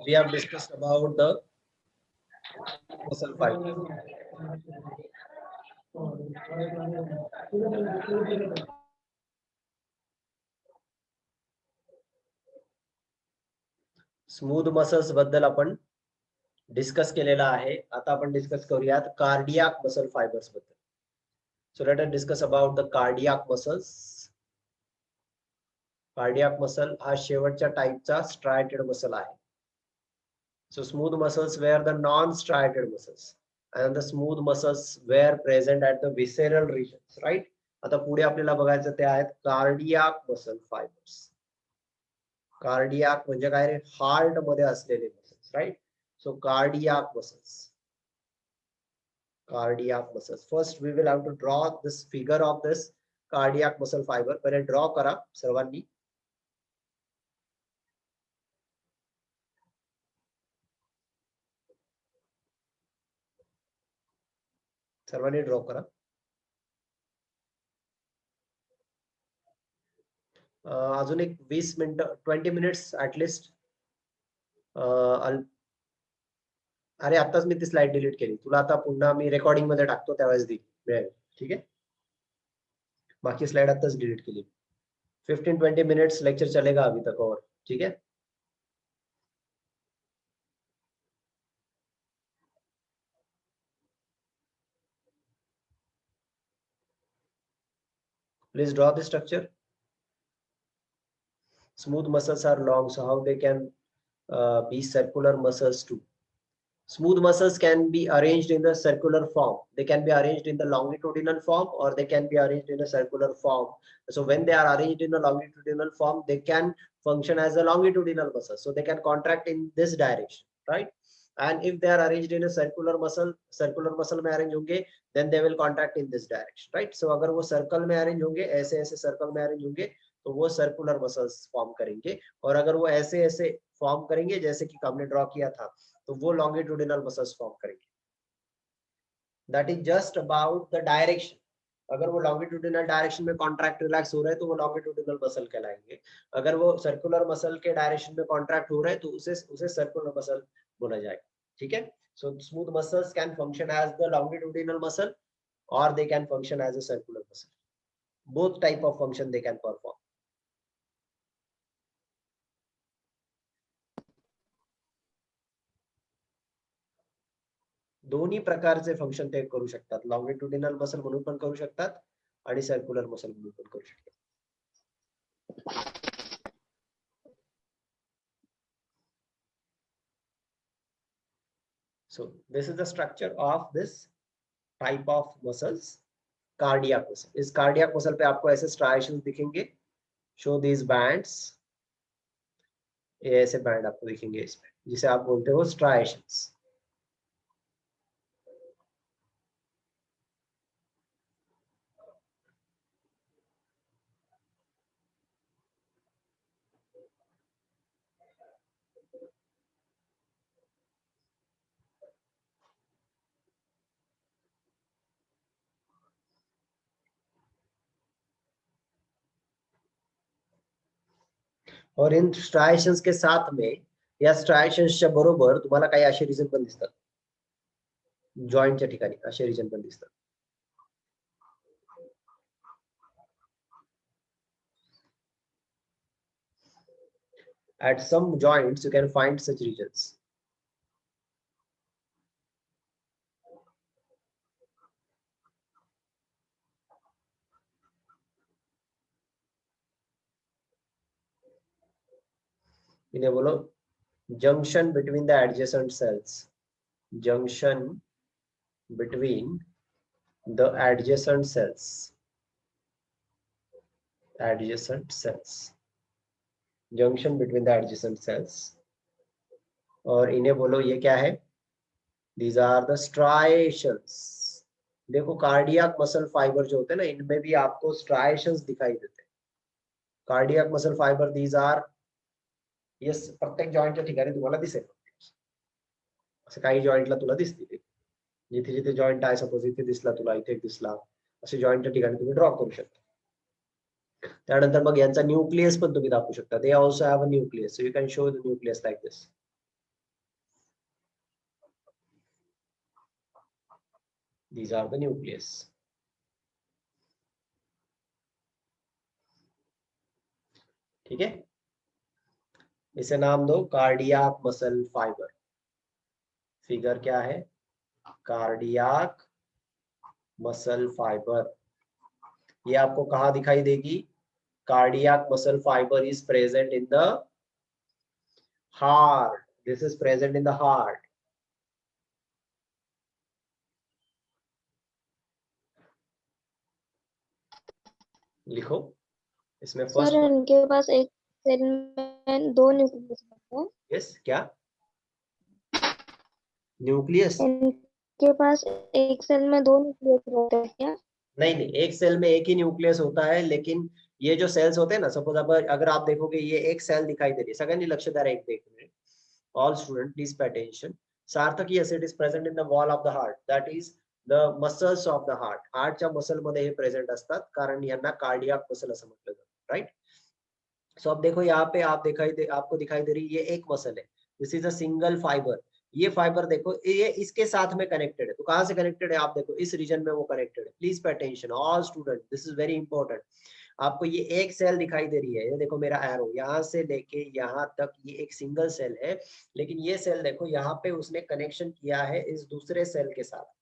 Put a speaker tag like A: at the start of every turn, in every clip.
A: we have discussed about the muscle fiber. Smooth muscles बद्दल आपण discuss केलेला आहे. आता आपण डिस्कस करूयात कार्डियाक मसल फायबर्स बद्दल. So let us discuss about the cardiac muscles. Cardiac muscle हा शेवटच्या टाइपचा स्ट्रायटेड मसल आहे. So smooth muscles were the non-striated muscles and the smooth muscles were present at the visceral regions, right? आता पुढे आपल्याला बघायचं ते आहेत कार्डियाक मसल फायबर्स. कार्डियाक म्हणजे काय रे, हार्ट मध्ये असलेले muscles, right? So cardiac muscles, cardiac muscles. First we will have to draw this figure of this cardiac muscle fibre. पहिले ड्रॉ करा सर्वांनी. सर्वांनी ड्रॉ करा. अजून एक 20 मिनिटं 20 मिनिट्स ऍटलिस्ट. अरे आताच मी ती स्लाइड डिलीट केली. तुला आता पुन्हा मी रेकॉर्डिंग मध्ये टाकतो त्यावेळेस मिळेल. ठीक आहे. बाकी स्लाइड आताच डिलीट केली. 15-20 मिनट्स लेक्चर चलेगा अभी तक और. ठीक है. Please draw the structure. Smooth muscles are long, so how they can be circular muscles too? Smooth muscles can be arranged in the circular form. They can be arranged in the longitudinal form or they can be arranged in a circular form. So when they are arranged in a longitudinal form, they can function as a longitudinal muscle. So they can contract in this direction, right? And if they are arranged in a circular muscle में arrange होंगे, then they will contract in this direction, right? So अगर वो circle में arrange होंगे, ऐसे ऐसे circle में arrange होंगे, तो वो circular muscles form करेंगे. और अगर वो ऐसे ऐसे form करेंगे जैसे कि हमने ड्रॉ किया था, तो वो longitudinal muscles फॉर्म करेंगे. That is just about the direction. अगर वो longitudinal direction में contract relax हो रहा है तो वो longitudinal muscle कहलाएंगे. अगर वो circular muscle के direction में contract हो रहा है तो उसे circular muscle बोला जाएगा. ठीक है. So smooth muscles can function as the longitudinal muscle or they can function as a circular muscle. Both type of function they can perform. दोन्ही प्रकारचे फंक्शन ते करू शकतात. लॉंगिट्युडिनल मसल म्हणून पण करू शकतात आणि सर्क्युलर मसल म्हणून पण करू शकतात. So this is the structure of this type of muscles, cardiac muscle. Is cardiac muscle पे आपको ऐसे striations दिखेंगे. Show these bands. ये ऐसे बैंड आपको दिखेंगे इसमें, जिसे आप बोलते हो striations. और इन स्ट्रायशन्स के साथ में या स्ट्रायशन्सच्या बरोबर तुम्हाला काही असे रिजन पण दिसतात. जॉइंटच्या ठिकाणी असे रिजन पण दिसतात. At some joints you can find such regions. इन्हें बोलो junction between the adjacent cells. Junction between the adjacent cells. Adjacent cells. Junction between the adjacent cells. और इन्हें बोलो ये क्या है? These are the striations. देखो कार्डियक मसल फाइबर जो होते हैं ना, इनमें भी आपको स्ट्राइएशंस दिखाई देते हैं. Cardiac muscle fibre these are, ये प्रत्येक जॉइंटच्या ठिकाणी तुम्हाला दिसेल. असं काही जॉइंटला तुला दिसतील. जिथे जिथे जॉइंट आहे, सपोज इथे दिसला तुला, इथे दिसला, असे जॉइंटच्या ठिकाणी तुम्ही ड्रॉ करू शकता. त्यानंतर मग यांचा न्यूक्लियस पण तुम्ही दाखवू शकता. They also have a nucleus, so you can show the nucleus like this. These are the nucleus. ठीक है, इसे नाम दो कार्डियाक मसल फाइबर। फिगर क्या है? Cardiac muscle fibre. ये आपको कहाँ दिखाई देगी? Cardiac muscle fibre is present in the heart. This is present in the heart. लिखो इसमें
B: सर
A: फर्स्ट।
B: इनके पास एक सेल में 2 न्यूक्लियस होते हैं।
A: यस, क्या? न्यूक्लियस?
B: इनके पास एक सेल में 2 न्यूक्लियस होते हैं क्या?
A: नहीं नहीं, एक सेल में एक ही न्यूक्लियस होता है, लेकिन ये जो सेल्स होते हैं ना, सपोज अगर आप देखोगे ये एक सेल दिखाई दे रही है, सगळ्यांनी लक्ष द्या एक देख minute. All student please pay attention. Sarthak, yes, it is present in the wall of the heart, that is the muscles of the heart. हार्टच्या मसल मध्ये हे प्रेझेंट असतात, कारण यांना कार्डियाक मसल असं म्हटलं जातं, राइट? सो अब देखो यहाँ पे आपको दिखाई दे रही है, ये एक मसल है, दिस इज अ सिंगल फाइबर। ये फाइबर देखो, ये इसके साथ में कनेक्टेड है, तो कहाँ से कनेक्टेड है? आप देखो इस रीजन में वो कनेक्टेड है। Please pay attention all student, this is very important. आपको ये एक सेल दिखाई दे रही है, ये देखो मेरा एरो यहाँ से लेके यहाँ तक, ये एक सिंगल सेल है, लेकिन ये सेल देखो यहाँ पे उसने कनेक्शन किया है इस दूसरे सेल के साथ।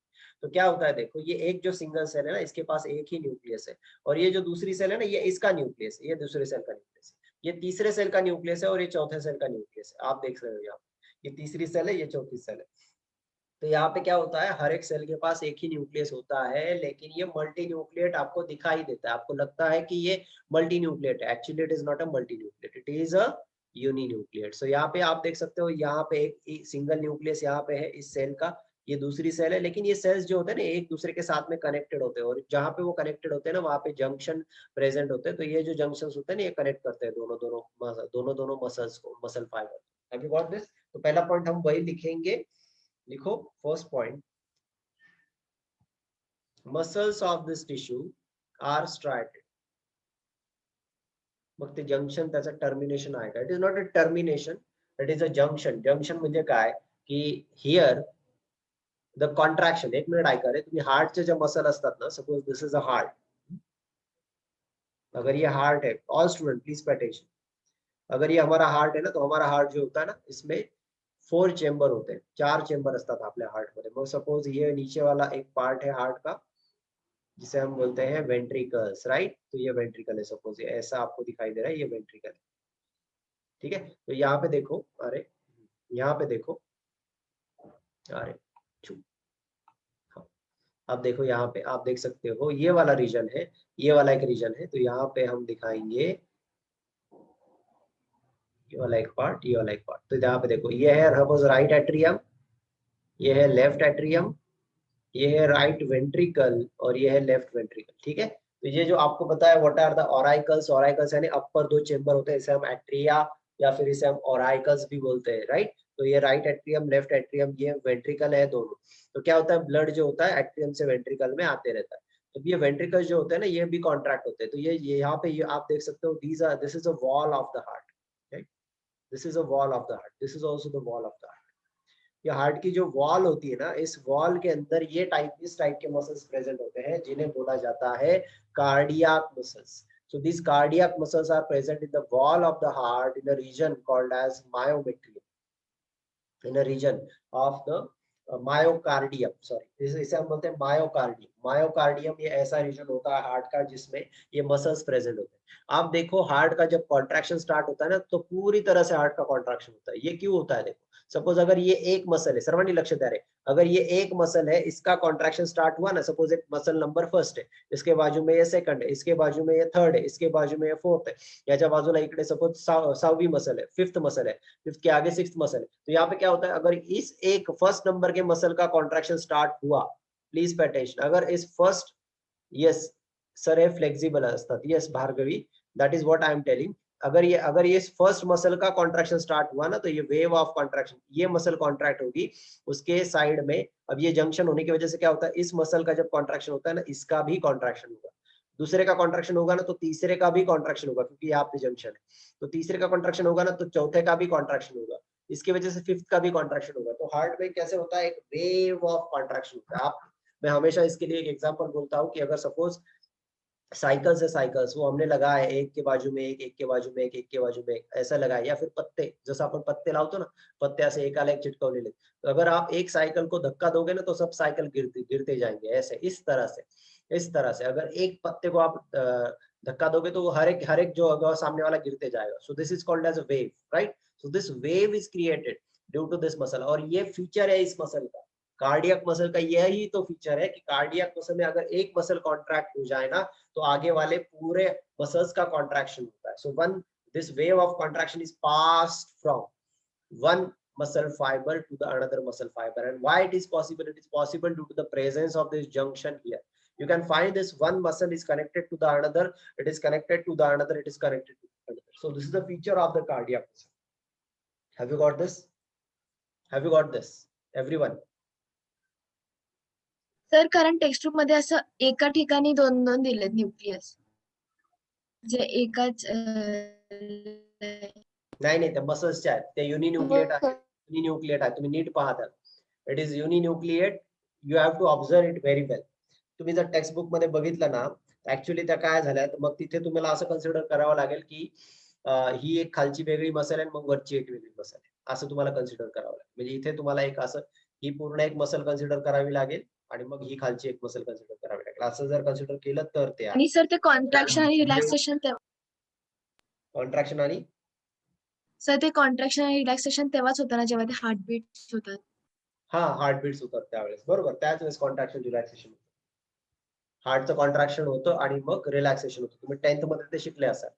A: तो क्या होता है, देखो ये एक जो सिंगल सेल है ना, इसके पास एक ही न्यूक्लियस है, और ये जो दूसरी सेल है ना, ये इसका न्यूक्लियस है, ये दूसरे सेल का न्यूक्लियस है, ये तीसरे सेल का न्यूक्लियस है, और ये चौथे सेल का न्यूक्लियस है। आप देख रहे हो यहाँ, ये तीसरी सेल है, ये चौथी सेल है। तो यहाँ पे क्या होता है, हर एक सेल के पास एक ही न्यूक्लियस होता है, लेकिन ये मल्टी न्यूक्लिएट आपको दिखाई देता है। आपको लगता है कि ये मल्टी न्यूक्लिएट है, actually it is not a multinucleate, it is a uninucleate. So यहाँ पे आप देख सकते हो, यहाँ पे एक सिंगल न्यूक्लियस यहाँ पे है इस सेल का, ये दूसरी सेल है, लेकिन ये सेल्स जो होते हैं ना, एक दूसरे के साथ में कनेक्टेड होते हैं, और जहाँ पे वो कनेक्टेड होते हैं ना, वहाँ पे जंक्शन प्रेजेंट होते हैं। तो ये जो जंक्शन होते हैं ना, ये कनेक्ट करते हैं दोनों मसल्स को, muscle fibre. Have you got this? तो पहला पॉइंट हम वही लिखेंगे। लिखो first point, muscles of this tissue are striated. मग ते जंक्शन त्याचा टर्मिनेशन आहे का? It is not a termination, it is a junction. Junction म्हणजे काय की हियर द कॉन्ट्रॅक्शन, एक मिनिट ऐका रे, तुम्ही हार्टचे जे मसल असतात ना, suppose this is a heart, अगर ये हार्ट है, all student please pay attention, अगर ये हमारा हार्ट है ना, तो हमारा हार्ट जो होता है ना, इसमें 4 चेंबर होते हैं, 4 चेंबर असतात आपल्या हार्ट मध्ये। मग सपोज ये नीचे वाला एक पार्ट है हार्ट का, जिसे हम बोलते हैं वेंट्रिकल्स, राइट? तो ये वेंट्रिकल है, सपोज ऐसा आपको दिखाई दे रहा है, ये वेंट्रिकल है, ठीक है? तो यहाँ पे देखो, अरे यहाँ पे देखो, अरे हाँ, अब देखो यहाँ पे आप देख सकते हो, ये वाला रीजन है, ये वाला एक रीजन है, तो यहाँ पे हम दिखाएंगे ये वाला एक पार्ट, ये वाला एक पार्ट। तो यहाँ पे देखो, ये है सपोज राइट एट्रियम, ये है लेफ्ट एट्रियम, ये है राइट वेंट्रिकल, और ये है लेफ्ट वेंट्रिकल, ठीक है? तो ये जो आपको पता है व्हाट आर द ऑराइकल्स, ऑराइकल्स यानी अपर 2 चेंबर होते हैं, इसे हम एट्रिया या फिर इसे हम ऑराइकल्स भी बोलते हैं, राइट? तो ये राइट एट्रियम, लेफ्ट एट्रियम, ये वेंट्रिकल है दोनों। तो क्या होता है, ब्लड जो होता है एट्रियम से वेंट्रिकल में आते रहता है। तो ये वेंट्रिकल जो होते हैं ना, ये भी कॉन्ट्रैक्ट होते हैं। तो ये यहाँ पे ये आप देख सकते हो, this is a wall of the heart, right? This is a wall of the heart, this is also the wall of the heart. ये हार्ट की जो वॉल होती है ना, इस वॉल के अंदर इस टाइप के मसल्स प्रेजेंट होते हैं, जिन्हें बोला जाता है cardiac muscles. So these cardiac muscles are present in the wall of the heart in a region called as myometrium, in a region of the myocardium, sorry इसे हम बोलते हैं मायोकार्डियम। मायोकार्डियम ये ऐसा रीजन होता है हार्ट का जिसमें ये मसल्स प्रेजेंट होते हैं। आप देखो हार्ट का जब कॉन्ट्रैक्शन स्टार्ट होता है ना, तो पूरी तरह से हार्ट का कॉन्ट्रैक्शन होता है। ये क्यों होता है? देखो सपोज अगर ये एक मसल है, सर्वांनी लक्ष द्या रे, अगर ये एक मसल है, इसका कॉन्ट्रैक्शन स्टार्ट हुआ ना, सपोज एक मसल नंबर फर्स्ट है, इसके बाजू में ये सेकंड है, इसके बाजू में ये थर्ड है, इसके बाजू में ये फोर्थ है, याच्या बाजूला इकडे सपोज 6वी मसल है, 5th मसल है, 5th के आगे 6th मसल है। तो यहाँ पे क्या होता है, अगर इस एक फर्स्ट नंबर के मसल का कॉन्ट्रैक्शन स्टार्ट हुआ, प्लीज पे अटेंशन, अगर इस फर्स्ट, यस सर हे फ्लेक्सिबल असतात, yes Bhargavi, that is what I am telling. अगर ये फर्स्ट मसल का कॉन्ट्रैक्शन स्टार्ट हुआ ना, तो ये वेव ऑफ कॉन्ट्रैक्शन, ये मसल कॉन्ट्रैक्ट होगी उसके साइड में। अब ये जंक्शन होने की वजह से क्या होता है, इस मसल का जब कॉन्ट्रैक्शन होता है ना, इसका भी कॉन्ट्रैक्शन होगा, दूसरे का कॉन्ट्रैक्शन होगा ना, तो तीसरे का भी कॉन्ट्रैक्शन होगा, क्योंकि यहाँ पे जंक्शन है। तो तीसरे का कॉन्ट्रैक्शन होगा ना, तो चौथे का भी कॉन्ट्रैक्शन होगा, इसकी वजह से 5th का भी कॉन्ट्रैक्शन होगा। तो हार्ट में कैसे होता है, एक वेव ऑफ कॉन्ट्रैक्शन होता है। आप मैं हमेशा इसके लिए एक एग्जांपल बोलता हूँ कि अगर सपोज साइकिल्स है, साइकिल्स वो हमने लगाया एक के बाजू में एक के बाजू में एक के बाजू में एक ऐसा लगाया, या फिर पत्ते जसं आपण पत्ते लावतो ना, पत्ते असे एकाला एक चिटकवलेले, तो अगर आप एक साइकिल को धक्का दोगे ना तो सब साइकिल गिरते जाएंगे, ऐसे इस तरह से अगर एक पत्ते को आप धक्का दोगे तो वो हर एक जो होगा सामने वाला गिरते जाएगा. So this is called as a wave, right. So this wave is created due to this muscle, और ये फीचर है इस मसल का, कार्डियक मसल का यही तो फीचर है कि कार्डियक मसल में अगर एक मसल कॉन्ट्रैक्ट हो जाए ना तो आगे वाले पूरे मसल्स का कॉन्ट्रैक्शन होता है. So one this wave of contraction is passed from one muscle fiber to the another muscle fiber. And why it is possible? It is possible due to the presence of this junction here. You can find this one muscle is connected to the another, it is connected to the another, it is connected to the another. So this is the feature of the cardiac muscle. Have you got this? Have you got this, everyone?
C: Sir कारण textbook मध्ये असं एका ठिकाणी दोन दोन दिलेत nucleus, जे एकाच
A: नाही त्या मसल्सच्या आहेत, ते युनिन्यूक्लिएट आहेत. युनिन्यूक्लिएट आहे, तुम्ही नीट पहा त्याला. It is uninucleate. You have to observe it very well. तुम्ही जर टेक्स्ट बुक मध्ये बघितलं ना ऍक्च्युअली त्या काय झाल्या, तर मग तिथे तुम्हाला असं कन्सिडर करावं लागेल की ही एक खालची वेगळी मसल आहे मग वरची एक वेगळी मसल आहे, असं तुम्हाला कन्सिडर करावं लागेल. म्हणजे इथे तुम्हाला एक असं ही पूर्ण एक मसल कन्सिडर करावी लागेल आणि मग ही खालची एक मसल कन्सिडर करावी लागेल. असं जर कन्सिडर केलं तर ते
C: आणि सर ते कॉन्ट्रॅक्शन आणि रिलॅक्सेशन
A: कॉन्ट्रॅक्शन आणि
C: सर ते कॉन्ट्रॅक्शन आणि रिलॅक्सेशन तेव्हाच होतं ना जेव्हा ते हार्टबीट होतात.
A: हा हार्टबीट्स होतात त्यावेळेस, बरोबर. त्याच वेळेस कॉन्ट्रॅक्शन रिलॅक्सेशन होतं, हार्टचं कॉन्ट्रॅक्शन होतं आणि मग रिलॅक्सेशन होतं. तुम्ही 10th मध्ये ते शिकले असाल.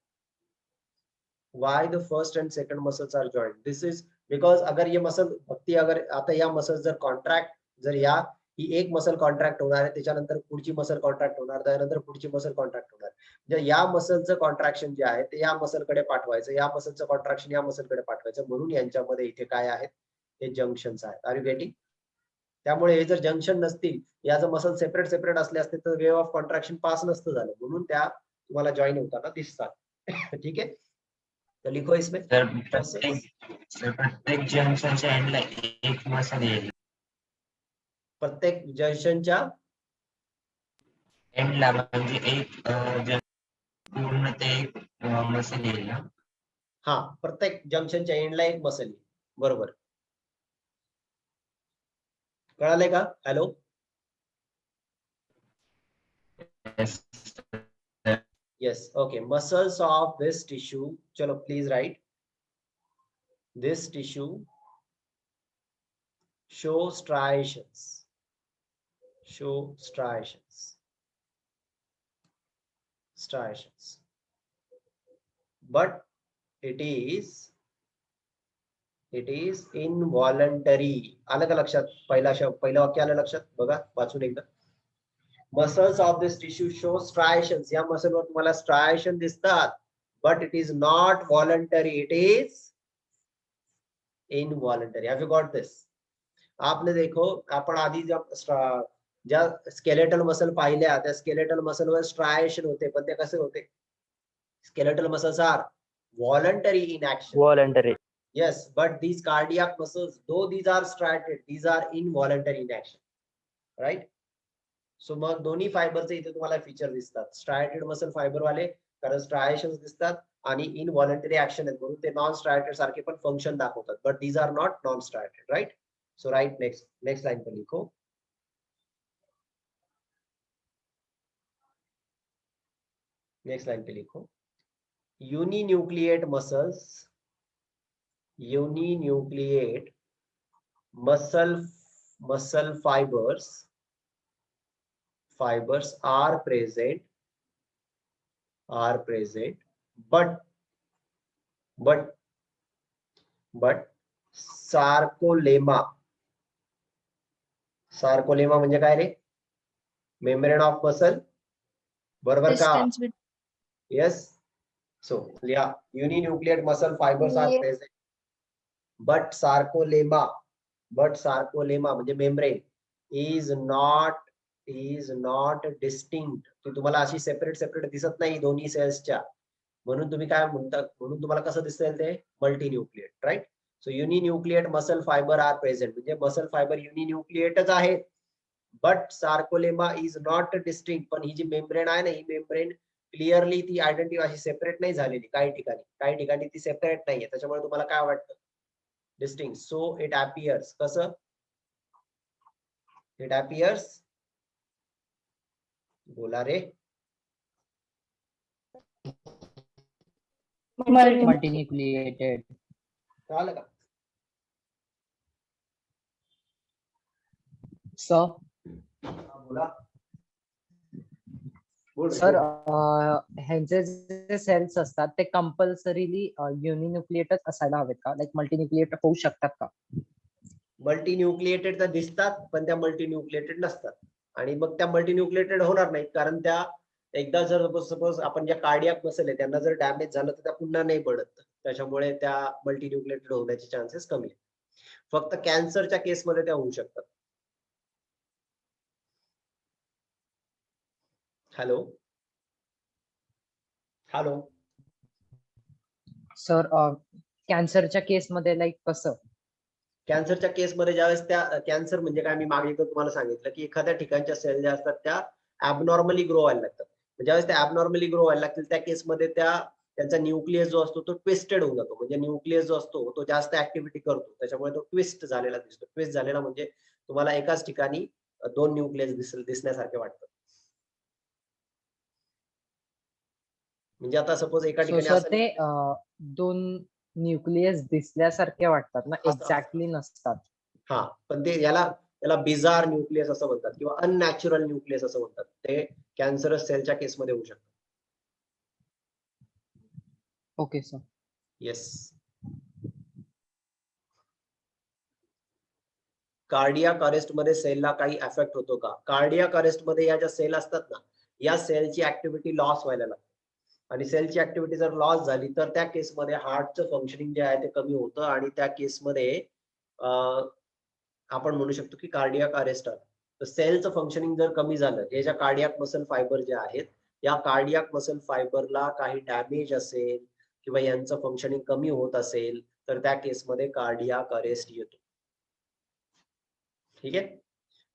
A: Why the first and second muscles are joint, this is because अगर ये मसल भक्ती अगर आता या मसल्स जर कॉन्ट्रॅक्ट जर या ही एक मसल कॉन्ट्रॅक्ट होणार आहे, त्याच्यानंतर पुढची मसल कॉन्ट्रॅक्ट होणार, त्यानंतर पुढची मसल कॉन्ट्रॅक्ट होणार. म्हणजे या मसलचं कॉन्ट्रॅक्शन जे आहे ते या मसलकडे पाठवायचं, या मसलचं कॉन्ट्रॅक्शन या मसलकडे पाठवायचं, म्हणून यांच्यामध्ये इथे काय आहेत हे जंक्शन्स आहेत. Are you getting? त्यामुळे हे जर जंक्शन नसतील, या जर मसल सेपरेट सेपरेट असले असते तर वेव ऑफ कॉन्ट्रॅक्शन पास नसतं झालं, म्हणून त्या तुम्हाला जॉईन होताना दिसतात. ठीक आहे, तो लिखो इसमें.
D: प्रत्येक जंक्शनच्या एंडला एक मसल येईल.
A: प्रत्येक जंक्शनच्या
D: एंडला म्हणजे एक पूर्ण ते एक मसल येईल ना.
A: हा, प्रत्येक जंक्शनच्या एंडला एक मसल येईल, बरोबर. कळाले का? Hello. Yes, okay. Muscles of this tissue. Chalo, please write. This tissue show striations. Show striations. Striations. But it is involuntary. आलं का लक्षात? पहिलं वाक्य आलं लक्षात? बघा वाचून एकदा. Muscles of this tissue show striations. या मसल वर तुम्हाला striation दिसतात, but it is not voluntary. It is involuntary. Have you got this? आपने देखो, आपण आधी ज्या स्केलेटल मसल पाहिल्या त्या स्केलेटल मसल वर striation होते, पण ते कसे होते? Skeletal muscles are voluntary in action.
E: Voluntary.
A: Yes, but these cardiac muscles, though these are striated, these are involuntary in action. Right? So मग दोन्ही फायबरचे इथे तुम्हाला फीचर दिसतात. स्ट्रायटेड मसल फायबर वाले कारण स्ट्रायशन्स दिसतात आणि इनव्हॉलंटरी ऍक्शन आहेत, म्हणून ते नॉन स्ट्रायटेड सारखे पण फंक्शन दाखवतात, but these are not non striated. Right? So write next line पर लिखो. नेक्स्ट लाइन पे लिखो. Uninucleate muscles. Uninucleate muscle fibers are present, but sarcolemma म्हणजे काय रे? मेम्ब्रेन ऑफ मसल, बरोबर का? Yes. So yeah, uninucleate muscle fibers are present, but sarcolemma म्हणजे membrane is not distinct. ती तुम्हाला अशी सेपरेट दिसत नाही दोन्ही सेल्सच्या, म्हणून तुम्ही काय म्हणता, म्हणून तुम्हाला कसं दिसेल ते multinucleate. Right? So uninucleate muscle fibre are present, म्हणजे मसल फायबर युनिन्यूक्लिएटच आहेत, but sarcolemma is not distinct. पण ही जी मेम्ब्रेन आहे ना, ही मेम्ब्रेन क्लिअरली ती आयडेंटिफाय अशी सेपरेट नाही झालेली. काही ठिकाणी ती सेपरेट नाहीये. त्याच्यामुळे तुम्हाला काय वाटतं? डिस्टिंक्ट. So it appears. कसं? It appears. बोला रे.
E: मल्टीन्यूक्लिएटेड.
A: कळालं का?
E: सर
A: हा, बोला. बोल,
E: सर
A: बोल.
E: ह्यांचे जे सेल्स असतात ते कंपल्सरीली युनिन्यूक्लिएटच असायला हवेत का? लाईक मल्टीन्यूक्लिएट होऊ शकतात का?
A: मल्टीन्यूक्लिएटेड तर दिसतात, पण त्या मल्टीन्यूक्लिएटेड नसतात. आणि मग त्या मल्टीन्यूक्लिएटेड होणार नाहीत, कारण त्या एकदा जर सपोज आपण ज्या कार्डियाक मसल आहे त्यांना जर डॅमेज झालं तर त्या पुन्हा नाही बनत. त्याच्यामुळे त्या मल्टीन्यूक्लिएटेड होण्याचे चान्सेस कमी आहेत. फक्त कॅन्सरच्या केसमध्ये त्या होऊ शकतात. Hello hello.
E: सर कॅन्सरच्या केसमध्ये लाईक कसं?
A: कॅन्सरच्या केसमध्ये ज्यावेळेस त्या कॅन्सर म्हणजे काय, मी मागे तुम्हाला सांगितलं की एखाद्या ठिकाणच्या सेल ज्या असतात त्या ऍबनॉर्मली ग्रो व्हायला लागतात. ज्यावेळेस त्या ऍबनॉर्मली ग्रो व्हायला लागतील त्या केसमध्ये त्यांचा न्यूक्लियस जो असतो तो ट्विस्टेड होऊन जातो. म्हणजे न्यूक्लियस जो असतो तो जास्त ऍक्टिव्हिटी करतो, त्याच्यामुळे तो ट्विस्ट झालेला दिसतो. ट्विस्ट झालेला म्हणजे तुम्हाला एकाच ठिकाणी दोन न्यूक्लियस दिसण्यासारखे वाटतं. म्हणजे आता सपोज एका
E: सो
A: ठिकाणी
E: सर
A: असं
E: ते दोन न्यूक्लियस दिसल्यासारखे वाटतात ना,
A: असं-
E: एक्झॅक्टली नसतात.
A: हा, पण ते याला बिझार न्यूक्लियस असं म्हणतात किंवा अननॅचरल न्यूक्लियस असं म्हणतात. ते कॅन्सरस सेलच्या केसमध्ये होऊ शकतात.
E: Okay sir.
A: Yes. Cardiac arrest मध्ये सेलला काही इफेक्ट होतो का? कार्डियाक अरेस्ट मध्ये या ज्या सेल असतात ना, या सेलची ऍक्टिव्हिटी लॉस व्हायला लागते. आणि सेलची ऍक्टिव्हिटी जर लॉस झाली तर त्या केसमध्ये हार्टचं फंक्शनिंग जे आहे ते कमी होतं आणि त्या केसमध्ये आपण म्हणू शकतो की कार्डियाक अरेस्ट आलं. तर सेलचं फंक्शनिंग जर कमी झालं, हे ज्या कार्डियाक मसल फायबर जे आहेत, या कार्डियाक मसल फायबरला काही डॅमेज असेल किंवा यांचं फंक्शनिंग कमी होत असेल तर त्या केसमध्ये कार्डियाक अरेस्ट येतो. ठीक आहे.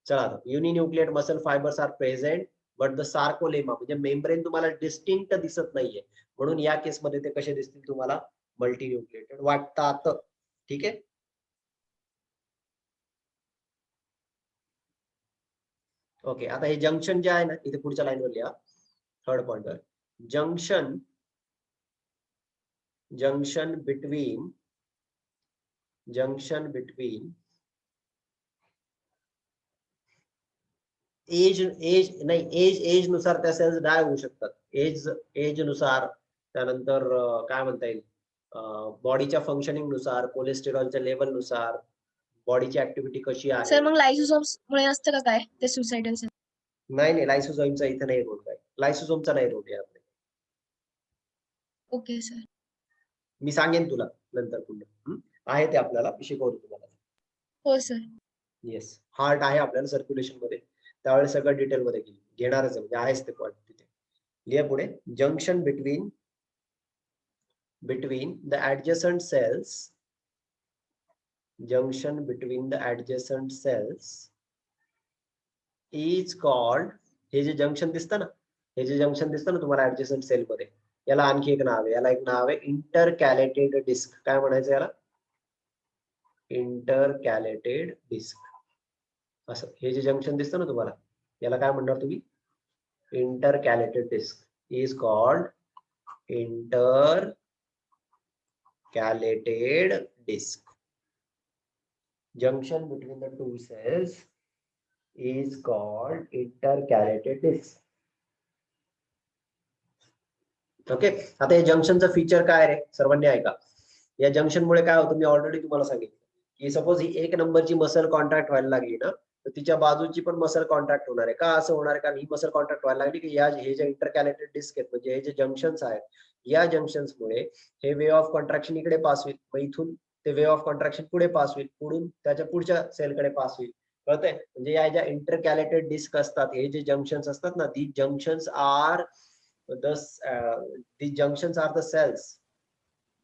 A: चला, uninucleate muscle fibres are present but the sarcolemma म्हणजे मेम्ब्रेन तुम्हाला डिस्टिंक्ट दिसत नाहीये, म्हणून या केसमध्ये ते कसे दिसतील तुम्हाला? मल्टीन्यूक्लिएटेड वाटतात. ठीक आहे. ओके. आता हे जंक्शन जे आहे ना, इथे पुढच्या लाईनवर लिहा. Third pointer, junction between as नुसार त्या सेल्स डाय होऊ शकतात. एज नुसार, त्यानंतर काय म्हणता येईल, बॉडीच्या फंक्शनिंग नुसार, कोलेस्टेरॉलच्या लेवल नुसार, बॉडीची ऍक्टिव्हिटी कशी आहे.
C: सर मग लायसोसोम्स मुळे असतं का काय ते सुसायडल सेल?
A: नाही, लायसोझोमचा इथे नाही रोल काय. लायसोझोमचा नाही रोल यात.
C: Okay sir.
A: मी सांगेन तुला नंतर पुन्हा. आहे ते आपल्याला शिकवतो तुम्हाला.
C: हो सर.
A: येस. हार्ट आहे आपल्याला सर्क्युलेशन मध्ये, त्यावेळेस सगळं डिटेल मध्ये घेणारच आहे, म्हणजे आहेच ते पॉईंट तिथे. लिहा पुढे. Junction between the adjacent cells is called. हे जे जंक्शन दिसतं ना तुम्हाला ऍडजसंट सेल मध्ये, याला आणखी एक नाव आहे. याला एक नाव आहे इंटरकॅलेटेड डिस्क. काय म्हणायचं याला? इंटरकॅलेटेड डिस्क. असं हे जे जंक्शन दिसतं ना तुम्हाला, याला काय म्हणणार तुम्ही? Intercalated disc is called intercalated disc. Junction between the two cells is called intercalated disc. Okay. आता या जंक्शनचं फीचर काय रे, सर्वांनी ऐका. या जंक्शन मुळे काय होतं, मी ऑलरेडी तुम्हाला सांगितलं की सपोज ही एक नंबरची मसल कॉन्ट्रॅक्ट व्हायला लागली ना, तर तिच्या बाजूची पण मसल कॉन्ट्रॅक्ट होणार आहे. का असं होणार आहे? कारण ही मसल कॉन्ट्रॅक्ट व्हायला लागली की हे जे इंटरकॅलेटेड डिस्क आहेत, म्हणजे हे जे जंक्शन्स आहेत, या जंक्शन्स मुळे हे वे ऑफ कॉन्ट्रॅक्शन इकडे पास होईल, मग इथून ते वे ऑफ कॉन्ट्रॅक्शन पुढे पास होईल, पुढून त्याच्या पुढच्या सेलकडे पास होईल. कळतंय? म्हणजे या ज्या इंटरकॅलेटेड डिस्क असतात, हे जे जंक्शन्स असतात ना, the junctions are the junctions are the cells,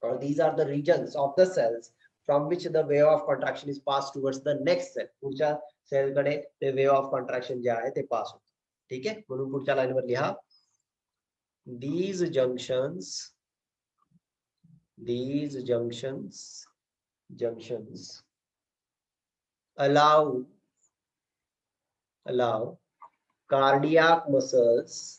A: or these are the regions of the cells from which the wave of contraction is pass towards the next cell. पुढच्या सेलकडे ते वेव ऑफ कॉन्ट्रॅक्शन जे आहे ते pass होतं. ठीक आहे, म्हणून पुढच्या लाईनवर लिहा these junctions allow cardiac muscles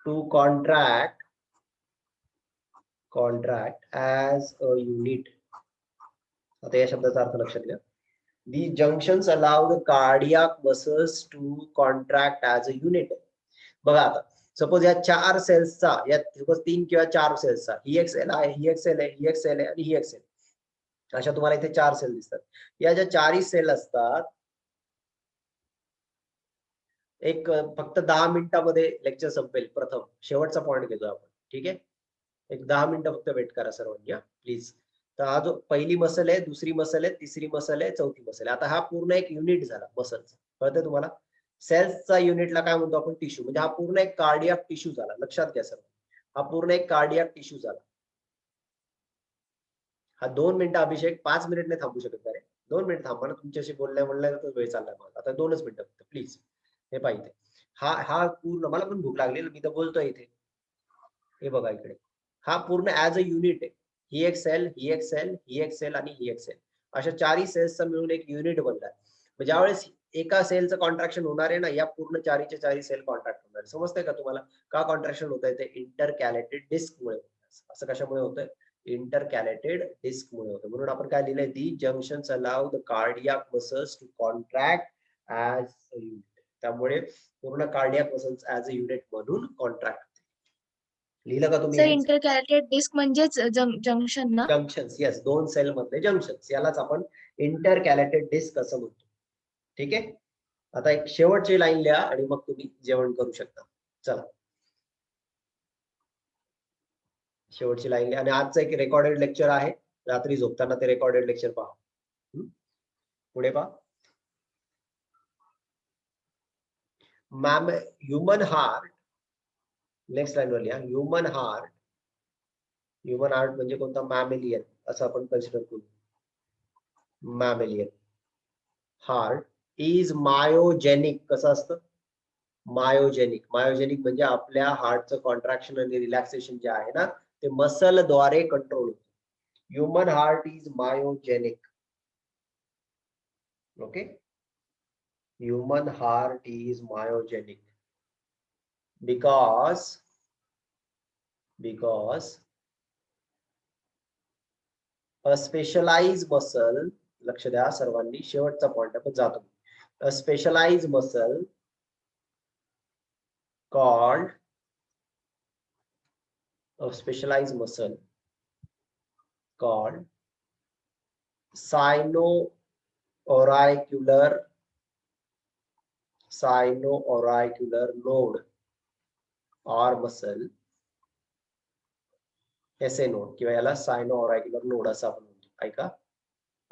A: to contract as a unit. आता या शब्दाचा अर्थ लक्षात घ्या. These junctions allow the cardiac muscles to contract as a unit. बघा आता सपोज या 4 सेल्सचा, या सपोज 3 किंवा 4 सेल्सचा, ही एक सेल आहे, ही एक सेल आहे, ही एक सेल आहे आणि ही एक सेल, अशा तुम्हाला इथे 4 सेल दिसतात. या ज्या 4 सेल असतात, एक फक्त 10 मिनिटांमध्ये लेक्चर संपेल. प्रथम शेवटचा पॉइंट घेतो आपण. ठीक आहे, एक 10 मिनिटं फक्त वेट करा सर्वांनी प्लीज. तर हा जो पहिली मसल आहे, दुसरी मसल आहे, तिसरी मसल आहे, चौथी मसल आहे. आता हा पूर्ण एक युनिट झाला मसलचा. कळतंय तुम्हाला? सेल्सचा युनिटला काय म्हणतो आपण? टिश्यू. म्हणजे हा पूर्ण एक कार्डियाक टिश्यू झाला. लक्षात घ्या सर, हा पूर्ण एक कार्डियाक टिश्यू झाला. हा 2 मिनिटं अभिषेक, 5 मिनिट नाही थांबू शकत का रे? 2 मिनिट थांबा ना, तुमच्याशी बोलण्यात वेळ चाललाय मला. आता 2च मिनिटं फक्त प्लीज. हे पाहिजे हा पूर्ण, मला पण भूक लागली, मी तर बोलतोय इथे. हे बघा इकडे, हा पूर्ण ऍज अ युनिट आहे. ही एक सेल, ही एक सेल, ही एक सेल आणि ही एक सेल, अशा 4 सेल्सचा मिळून एक युनिट बनलाय. ज्यावेळेस एका सेलचं कॉन्ट्रॅक्शन होणार आहे ना, या पूर्ण 4च्या 4 सेल कॉन्ट्रॅक्ट होणार आहे. समजतंय का तुम्हाला? का कॉन्ट्रॅक्शन होत आहे ते? इंटरकॅलेटेड डिस्क मुळे. असं कशामुळे होतंय? इंटरकॅलेटेड डिस्क मुळे होतं. म्हणून आपण काय लिहिलंय? The junctions allow the cardiac muscles to contract as a unit. त्यामुळे पूर्ण cardiac muscles as a unit म्हणून कॉन्ट्रॅक्ट. लिहिलं का तुम्ही?
C: सर इंटरकॅलेटेड डिस्क म्हणजेच जंक्शन ना?
A: जंक्शन्स, येस, 2 सेल मधले जंक्शन्स, यालाच आपण इंटरकॅलेटेड डिस्क असं म्हणतो. ठीक आहे, आता एक शेवटची लाईन लिहा आणि मग तुम्ही जेवण करू शकता. चला, शेवटची लाईन लिहा. आणि आजचं एक रेकॉर्डेड लेक्चर आहे, रात्री झोपताना ते रेकॉर्डेड लेक्चर पहा. पुढे पहा. ह्युमन हार्ट, नेक्स्ट लाईन वर लिहा. ह्युमन हार्ट म्हणजे कोणता? मॅमेलियन असं आपण कन्सिडर करू. Mammalian heart is myogenic. कसं असतं? मायोजेनिक. मायोजेनिक म्हणजे आपल्या हार्टचं कॉन्ट्रॅक्शन आणि रिलॅक्सेशन जे आहे ना, ते मसल द्वारे कंट्रोल होतं. Human heart is myogenic. Okay, human heart is myogenic because a specialized muscle, लक्ष द्या सर्वांनी, शेवटचा पॉइंट आपण जातो. A specialized muscle called sino-auricular node or muscle, SA node किंवा याला सायनो-ऑरायक्युलर नोड असं आपण म्हणतो. ऐका,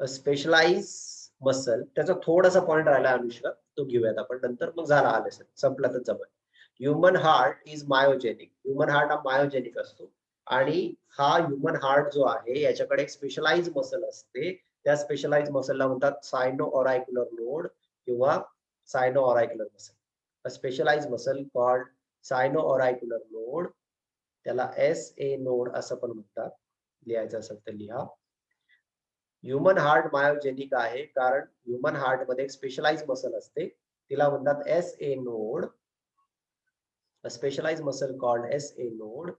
A: स्पेशलाइज मसल, त्याचा थोडासा पॉइंट राहिला अनुष्का, तो घेऊयात आपण नंतर, मग झाला आले सर, संपलातच जवळ. Human heart is myogenic. Human heart हा मायोजेनिक असतो आणि हा ह्युमन हार्ट जो आहे याच्याकडे एक स्पेशलाइज मसल असते. त्या स्पेशलाइज मसलला म्हणतात सायनो-ऑरायक्युलर नोड किंवा सायनो-ऑरायक्युलर मसल. अ स्पेशलाइज मसल कॉल्ड सायनो-ऑरायक्युलर नोड, त्याला SA नोड असं पण म्हणतात. लिहायचं असेल तर लिहा. ह्युमन हार्ट मायोजेनिक आहे कारण ह्युमन हार्ट मध्ये एक स्पेशलाइज मसल असते, तिला म्हणतात SA node. A specialized muscle called SA node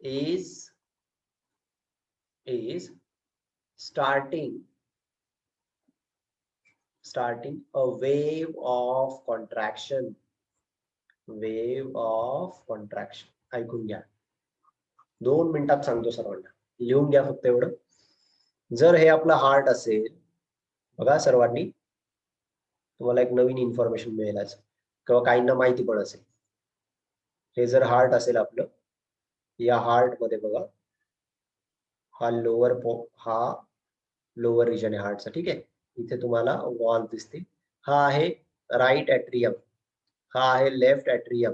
A: is starting a wave of contraction. ऐकून घ्या, 2 मिनिटात सांगतो सर्वांना, लिहून घ्या फक्त एवढं. जर हे आपलं हार्ट असेल, बघा सर्वांनी, तुम्हाला एक नवीन इन्फॉर्मेशन मिळेल किंवा काहींना माहिती पण असेल. हे जर हार्ट असेल आपलं, या हार्ट मध्ये बघा, हा लोअर रिजन आहे हार्टचा. ठीक आहे, इथे तुम्हाला वॉल दिसते. हा आहे राईट ऍट्रियम, हा आहे लेफ्ट ऍट्रियम,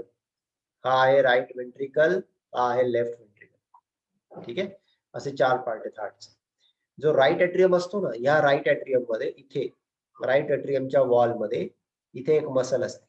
A: हा आहे राईट वेंट्रिकल हा आहे लेफ्ट व्हेंट्रिकल. ठीक आहे, असे 4 पार्ट आहेत हार्टचे. जो राईट एट्रियम असतो ना, या राईट एट्रियम मध्ये इथे राईट एट्रियमच्या वॉल मध्ये इथे एक मसल असते.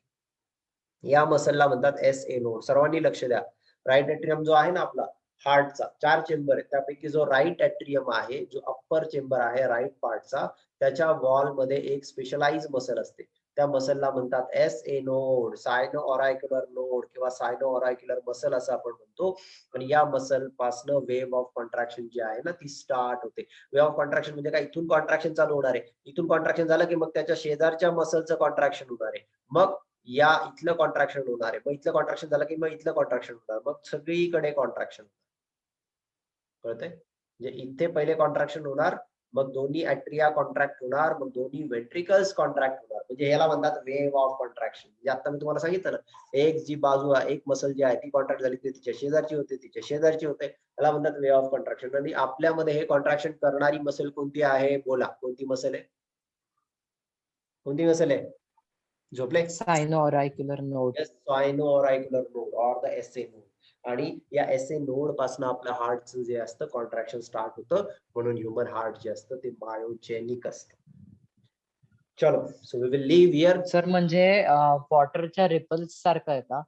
A: या मसलला म्हणतात SA नोड. सर्वांनी लक्ष द्या. राईट एट्रियम जो आहे ना आपला हार्टचा 4 चेंबर आहे, त्यापैकी जो राईट एट्रियम आहे, जो अप्पर चेंबर आहे राईट पार्टचा, त्याच्या वॉल मध्ये एक स्पेशलाइज मसल असते. त्या मसलला म्हणतात SA node, sino auricular node किंवा सायनो ऑरायक्युलर मसल असं आपण म्हणतो. आणि या मसल पासनं वेव्ह ऑफ कॉन्ट्रॅक्शन जी आहे ना ती स्टार्ट होते. वेव्ह ऑफ कॉन्ट्रॅक्शन म्हणजे काय, इथून कॉन्ट्रॅक्शन चालू होणार आहे, इथून कॉन्ट्रॅक्शन झालं की मग त्याच्या शेजारच्या मसलचं कॉन्ट्रॅक्शन होणार आहे, मग या इथलं कॉन्ट्रॅक्शन होणार आहे, मग इथलं कॉन्ट्रॅक्शन झालं की मग इथलं कॉन्ट्रॅक्शन होणार, मग सगळीकडे कॉन्ट्रॅक्शन. कळतंय? म्हणजे इथे पहिले कॉन्ट्रॅक्शन होणार, मग दोन्ही ऍट्रिया कॉन्ट्रॅक्ट होणार, मग दोन्ही वेंट्रिकल्स कॉन्ट्रॅक्ट होणार. म्हणजे याला म्हणतात वेव्ह ऑफ कॉन्ट्रॅक्शन. म्हणजे आता मी तुम्हाला सांगितलं ना, एक जी बाजू आहे, एक मसल जी आहे ती कॉन्ट्रॅक्ट झाली ती तिच्या शेजारची होते, तिच्या शेजारची होते, त्याला म्हणतात वेव्ह ऑफ कॉन्ट्रॅक्शन. आणि आपल्यामध्ये हे कॉन्ट्रॅक्शन करणारी मसल कोणती आहे? बोला, कोणती मसल आहे? कोणती मसल आहे? झोपले?
E: Sino auricular node.
A: Sino auricular node or the SA node. आणि या SA नोड पासून आपल्या हार्टचं जे असतं कॉन्ट्रॅक्शन स्टार्ट होतं, म्हणून ह्युमन हार्ट जे असतं ते मायोजेनिक असतं. चलो, so we will leave here.
E: Sir म्हणजे वॉटरच्या रिपल्स सारखं आहे का,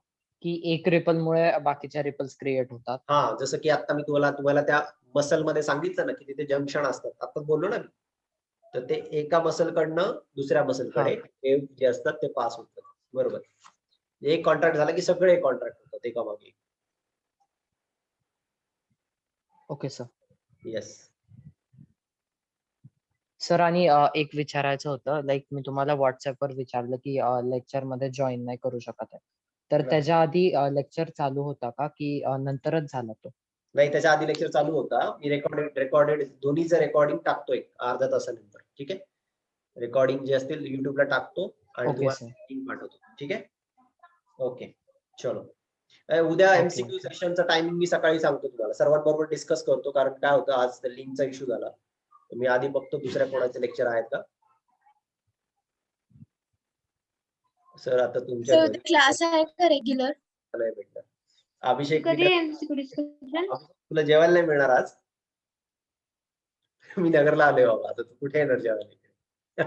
E: की एक रिपल मुळे बाकीच्या रिपल्स क्रिएट होतात?
A: हा, जसं की आता मी तुम्हाला त्या मसल मध्ये सांगितलं ना की तिथे जंक्शन असतात, आता बोललो ना मी, तर ते एका मसल कडनं दुसऱ्या मसलकडे वेव्ह जे असतात ते पास होतात. बरोबर, एक कॉन्ट्रॅक्ट झाला की सगळे कॉन्ट्रॅक्ट होतात एका मागे.
E: Okay sir.
A: येस.
E: सर आणि एक विचारायचं होतं, लाईक मी तुम्हाला व्हॉट्सअपवर विचारलं की लेक्चर मध्ये जॉईन नाही करू शकत आहे, तर
A: Right.
E: त्याच्या आधी लेक्चर चालू होता का, की नंतरच झाला तो?
A: नाही, त्याच्या आधी लेक्चर चालू होता. मी रेकॉर्डेड दोन्हीचं रेकॉर्डिंग टाकतोय अर्ध्या तासानंतर. ठीक आहे, रेकॉर्डिंग जे असतील युट्यूबला टाकतो आणि
E: ओके
A: तुम्हाला
E: सर.
A: लिंक पाठवतो. ठीक आहे, ओके, चलो. उद्या
E: ओके,
A: MCQ
E: ओके.
A: सेशनचा टायमिंग मी सकाळी सांगतो तुम्हाला, सर्वांबरोबर डिस्कस करतो. कारण काय होतं, आज लिंकचा इश्यू झाला, मी आधी बघतो दुसऱ्या कोणाचे लेक्चर आहेत का. सर आता तुमच्या
C: सर
A: घरी
C: क्लास आहे का रेग्युलर?
A: आलंय भेटलं. अभिषेक
B: कधी
A: विक्रम,
B: MCQ डिस्कशन?
A: तुला जेवायला नाही मिळणार आज. मी नगरला आलोय बाबा, आता तू कुठे येणार जेवायला?